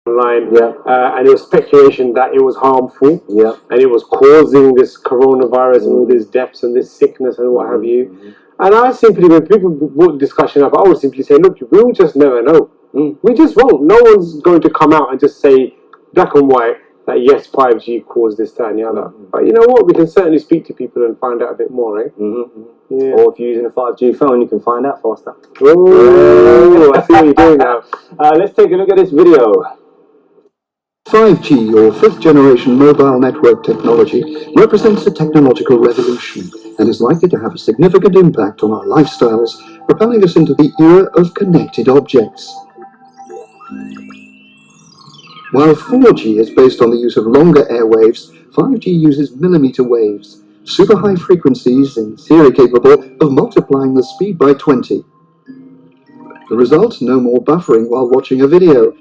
online, and there was speculation that it was harmful, and it was causing this coronavirus and all these deaths and this sickness and what have you. And I simply, when people brought discussion up, I would simply say, look, we'll just never know. We just won't. No one's going to come out and just say black and white that yes, 5G caused this, that, and the other. But you know what? We can certainly speak to people and find out a bit more, right? Yeah. Or if you're using a 5G phone, you can find out faster. Oh, I see what you're doing now. Let's take a look at this video. 5G, or fifth generation mobile network technology, represents a technological revolution and is likely to have a significant impact on our lifestyles, propelling us into the era of connected objects. While 4G is based on the use of longer airwaves, 5G uses millimeter waves, super high frequencies in theory capable of multiplying the speed by 20. The result, no more buffering while watching a video,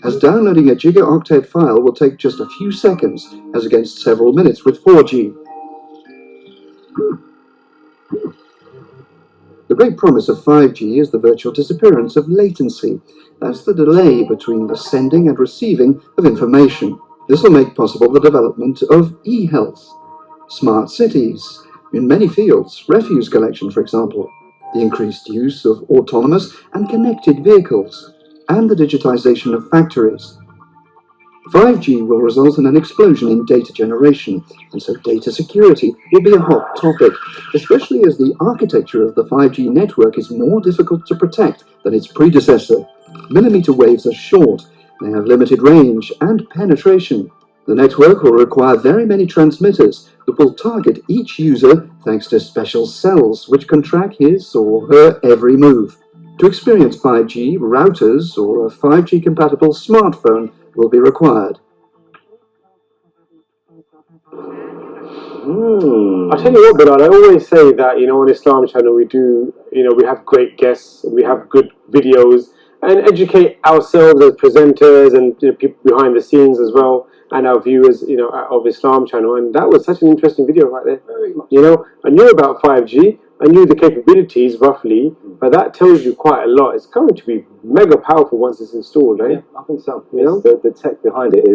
as downloading a gigaoctet file will take just a few seconds, as against several minutes with 4G. The great promise of 5G is the virtual disappearance of latency. That's the delay between the sending and receiving of information. This will make possible the development of e-health, smart cities, in many fields, refuse collection, for example, the increased use of autonomous and connected vehicles, and the digitization of factories. 5G will result in an explosion in data generation, and so data security will be a hot topic, especially as the architecture of the 5G network is more difficult to protect than its predecessor. Millimeter waves are short, they have limited range and penetration. The network will require very many transmitters that will target each user thanks to special cells which can track his or her every move. To experience 5G, routers or a 5G-compatible smartphone will be required. I tell you what, Bernard, I always say that, on Islam Channel we do, we have great guests, we have good videos, and educate ourselves as presenters and people behind the scenes as well, and our viewers, of Islam Channel. And that was such an interesting video right there. Very much. I knew about 5G, I knew the capabilities roughly, but that tells you quite a lot. It's going to be mega powerful once it's installed, eh? Yeah, I think so. The tech behind it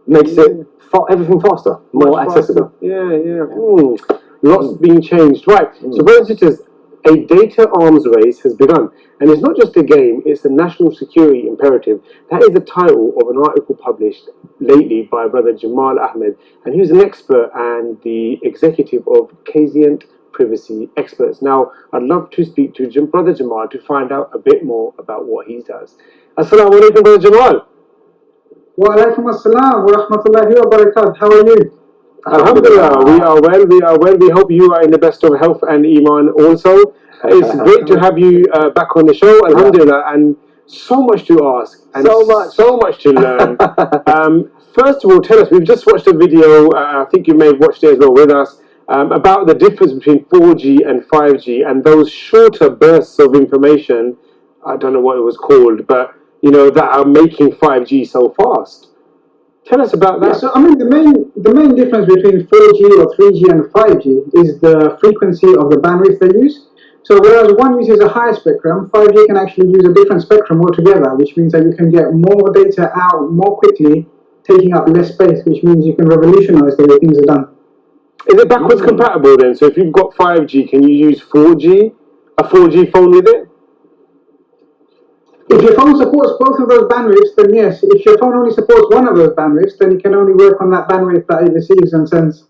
makes it everything faster, more accessible. Faster. Lots being changed. Right, so brothers and sisters, a data arms race has begun. And it's not just a game, it's a national security imperative. That is the title of an article published lately by Brother Jamal Ahmed. And he was an expert and the executive of Kazient Privacy Experts. Now, I'd love to speak to Brother Jamal to find out a bit more about what he does. Assalamu alaikum, Brother Jamal. Wa alaikum assalam wa rahmatullahi wa barakatuh. How are you? Alhamdulillah, we are well. We hope you are in the best of health and iman also. It's great to have you back on the show, alhamdulillah, and so much to ask and so much to learn. First of all, tell us, we've just watched a video, I think you may have watched it as well with us, about the difference between 4G and 5G and those shorter bursts of information, I don't know what it was called, but that are making 5G so fast. Tell us about that. Yeah, so the main difference between 4G or 3G and 5G is the frequency of the bandwidth they use. So whereas one uses a higher spectrum, 5G can actually use a different spectrum altogether, which means that you can get more data out more quickly, taking up less space, which means you can revolutionize the way things are done. Is it backwards compatible then? So if you've got 5G, can you use 4G, a 4G phone with it? If your phone supports both of those bandwidths, then yes. If your phone only supports one of those bandwidths, then it can only work on that bandwidth that it receives and sends.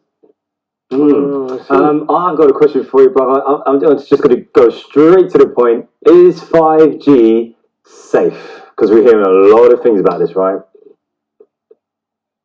I've got a question for you, brother. I'm just going to go straight to the point. Is 5G safe? Because we're hearing a lot of things about this, right?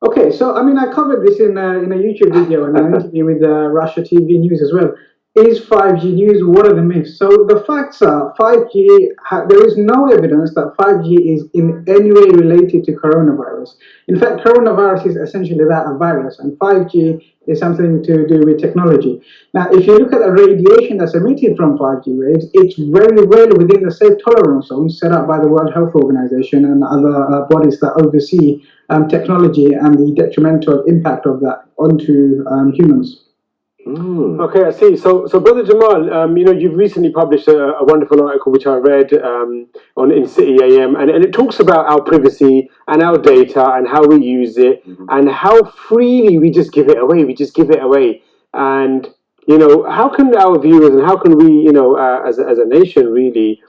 Okay, so I covered this in a YouTube video and an interview with Russia TV News as well. Is 5G news? What are the myths? So the facts are 5G, there is no evidence that 5G is in any way related to coronavirus. In fact, coronavirus is essentially that, a virus, and 5G is something to do with technology. Now, if you look at the radiation that's emitted from 5G waves, it's very well within the safe tolerance zone set up by the World Health Organization and other bodies that oversee technology and the detrimental impact of that onto humans. Okay, I see. So Brother Jamal, you've recently published a wonderful article which I read on in City AM, and it talks about our privacy and our data and how we use it and how freely we just give it away. We just give it away, and how can our viewers and how can we, as a nation, really,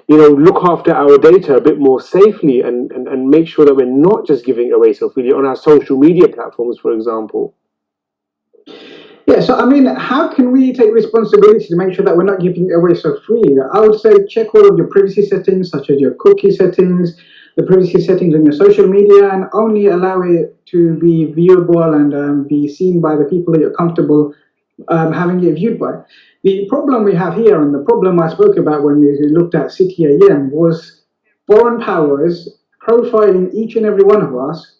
look after our data a bit more safely and make sure that we're not just giving it away so freely on our social media platforms, for example. Yeah, so I mean, how can we take responsibility to make sure that we're not giving it away so freely? I would say check all of your privacy settings, such as your cookie settings, the privacy settings on your social media, and only allow it to be viewable and be seen by the people that you're comfortable having it viewed by. The problem we have here, and the problem I spoke about when we looked at City AM, was foreign powers profiling each and every one of us,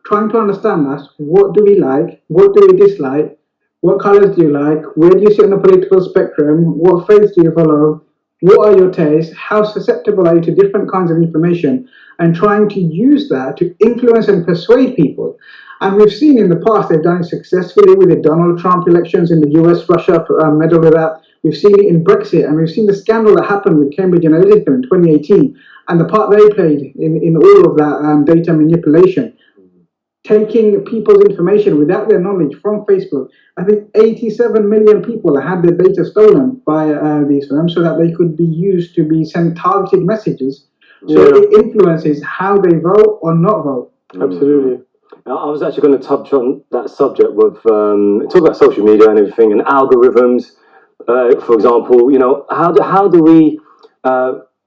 trying to understand us. What do we like? What do we dislike? What colors do you like? Where do you sit on the political spectrum? What faiths do you follow? What are your tastes? How susceptible are you to different kinds of information? And trying to use that to influence and persuade people. And we've seen in the past they've done it successfully with the Donald Trump elections in the US, Russia meddled with that. We've seen it in Brexit, and we've seen the scandal that happened with Cambridge Analytica in 2018 and the part they played in all of that data manipulation. Taking people's information without their knowledge from Facebook. I think 87 million people had their data stolen by these firms so that they could be used to be sent targeted messages. So it influences how they vote or not vote. Absolutely. I was actually going to touch on that subject with talk about social media and everything and algorithms. For example, how do we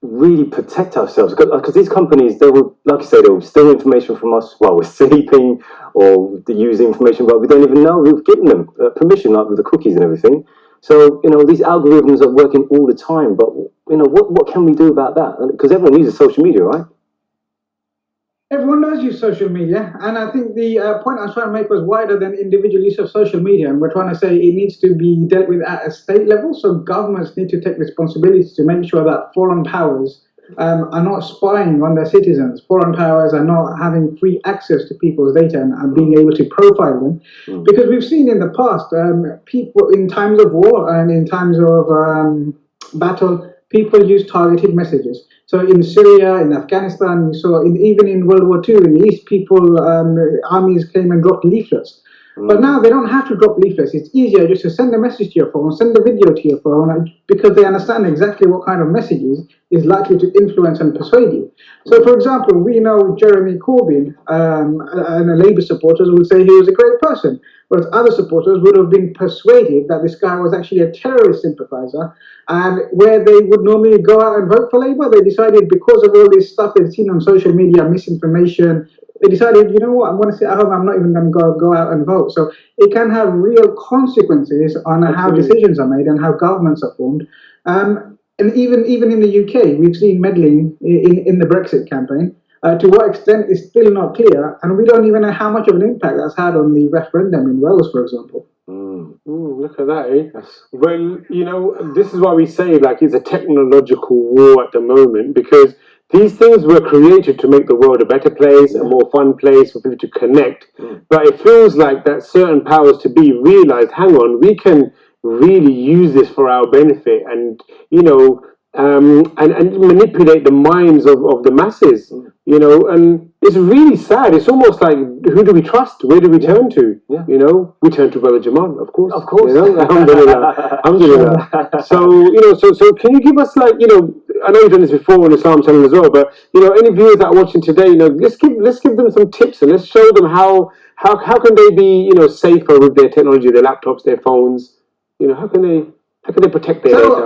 really protect ourselves? Because these companies, they will, like you say, they will steal information from us while we're sleeping, or they use information but we don't even know we've given them permission, like with the cookies and everything. So these algorithms are working all the time, but what can we do about that? Because everyone uses social media, right? Everyone does use social media, and I think the point I was trying to make was wider than individual use of social media, and we're trying to say it needs to be dealt with at a state level, so governments need to take responsibility to make sure that foreign powers are not spying on their citizens. Foreign powers are not having free access to people's data and being able to profile them, because we've seen in the past, people in times of war and in times of battle, people use targeted messages. So in Syria, in Afghanistan, you saw even in World War II in the East, armies came and dropped leaflets. But now they don't have to drop leaflets. It's easier just to send a message to your phone, send a video to your phone, because they understand exactly what kind of messages is likely to influence and persuade you. So, for example, we know Jeremy Corbyn and the Labour supporters would say he was a great person, whereas other supporters would have been persuaded that this guy was actually a terrorist sympathiser. And where they would normally go out and vote for Labour, they decided, because of all this stuff they've seen on social media, misinformation, they decided, you know what, I'm going to sit at home, I'm not even going to go out and vote. So it can have real consequences on how decisions are made and how governments are formed. And even in the UK, we've seen meddling in the Brexit campaign. To what extent is still not clear, and we don't even know how much of an impact that's had on the referendum in Wales, for example. Look at that, eh? Well, this is why we say, like, it's a technological war at the moment, because these things were created to make the world a better place, a more fun place for people to connect. But it feels like that certain powers to be realized, hang on, we can really use this for our benefit and, and manipulate the minds of the masses, and it's really sad. It's almost like, who do we trust? Where do we turn to? We turn to Brother Jamal, of course. Alhamdulillah. Alhamdulillah. So can you give us, like, I know you've done this before on Islam Channel as well, but any viewers that are watching today, let's give them some tips and let's show them how can they be safer with their technology, their laptops, their phones. How can they protect their data?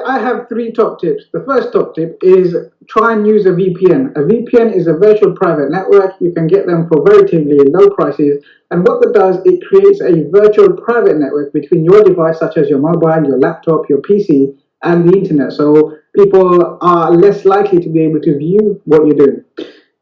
I have 3 top tips. The first top tip is try and use a VPN. A VPN is a virtual private network. You can get them for relatively low prices. And what that does, it creates a virtual private network between your device, such as your mobile, your laptop, your PC, and the internet. So people are less likely to be able to view what you're doing.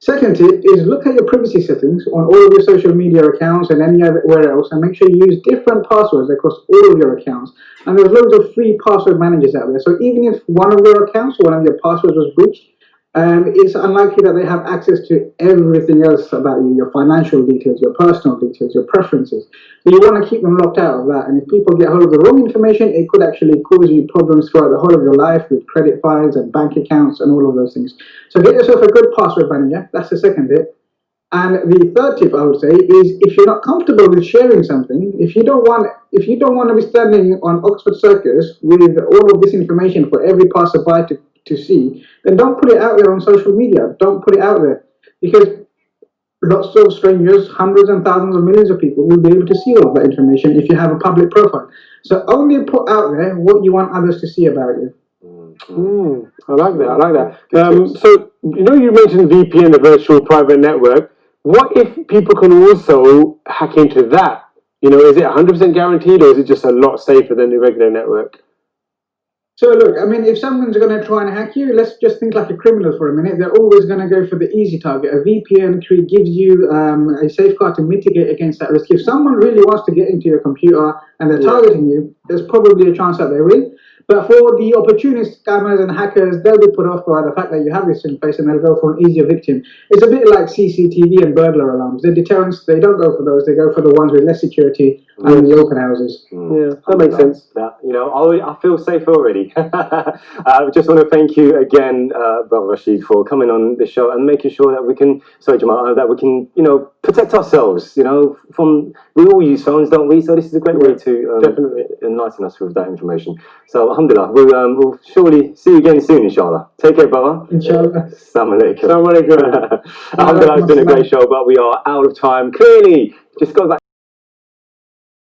Second tip is look at your privacy settings on all of your social media accounts and anywhere else, and make sure you use different passwords across all of your accounts. And there's loads of free password managers out there. So even if one of your accounts or one of your passwords was breached, it's unlikely that they have access to everything else about you, your financial details, your personal details, your preferences. So you want to keep them locked out of that. And if people get hold of the wrong information, it could actually cause you problems throughout the whole of your life with credit files and bank accounts and all of those things. So get yourself a good password manager. That's the second bit. And the third tip I would say is, if you're not comfortable with sharing something, if you don't want to be standing on Oxford Circus with all of this information for every passerby to see, then don't put it out there on social media. Don't put it out there, because lots of strangers, hundreds and thousands of millions of people will be able to see all of that information if you have a public profile. So only put out there what you want others to see about you. I like that. I like that. So you mentioned VPN, the virtual private network. What if people can also hack into that? Is it 100% guaranteed, or is it just a lot safer than the regular network? So look, I mean, if someone's going to try and hack you, let's just think like a criminal for a minute. They're always going to go for the easy target. A VPN gives you a safeguard to mitigate against that risk. If someone really wants to get into your computer and they're targeting you, there's probably a chance that they will. But for the opportunist scammers and hackers, they'll be put off by the fact that you have this in place, and they'll go for an easier victim. It's a bit like CCTV and burglar alarms. The deterrents, they don't go for those. They go for the ones with less security and the open houses. Yeah, that makes sense. I feel safe already. I just want to thank you again, Brother Rashid, for coming on the show and making sure that we can, Jamal, that we can, protect ourselves. We all use phones, don't we? So this is a great way to definitely enlighten us with that information. So, alhamdulillah, we'll surely see you again soon, inshallah. Take care, brother. Inshallah. Assalamu alaikum. Assalamu alaikum. Alhamdulillah, it's been a great show, but we are out of time. Clearly, just goes back.